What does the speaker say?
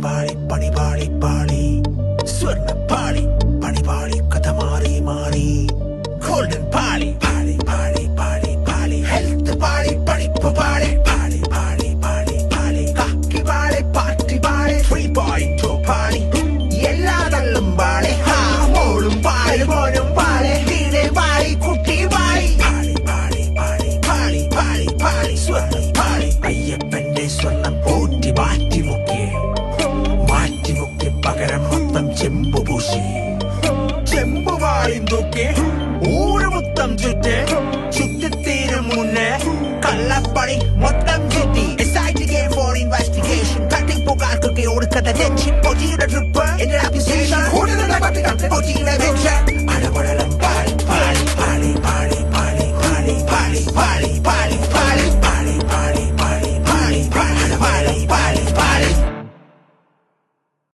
പണിപാളി പണിപാളി പാളി സ്വർണ്ണപ്പാളി പണിപാളി കഥ മാറി മാറി ഗോൾഡൻ പാളി പാളി പാളി പാളി പാളി ഹെൽത്ത് പാളി പഠിപ്പ് പാളി പാളി പാളി പാളി പാളി കാക്കി പാളി പാർട്ടി പാളി 3.2 പാളി എല്ലാ തള്ളും പാളി മോളും പാളി മോനും പാളി വീട് പാളി കുട്ടി പാളി പാളി പാളി പാളി പാളി പാളി പാളി സ്വർണ്ണ പാളി അയ്യപ്പന്റെ സ്വർണം ഊറ്റി മാറ്റിമുക്കി പകരം മൊത്തം ചെമ്പു പൂശി ചെമ്പുവായും തൂക്കി ഊര് മൊത്തം ചുറ്റിത്തീരും മുന്നേ കള്ളപ്പണി മൊത്തം ചുറ്റി ഫോർ ഇൻവെസ്റ്റിഗേഷൻ തട്ടിപ്പുകാർക്കൊക്കെ ഒടുക്കത്തെ ടെൻഷൻ പൊജിയുടെ ട്രിപ്പ് എന്റെ പൊജിയുടെ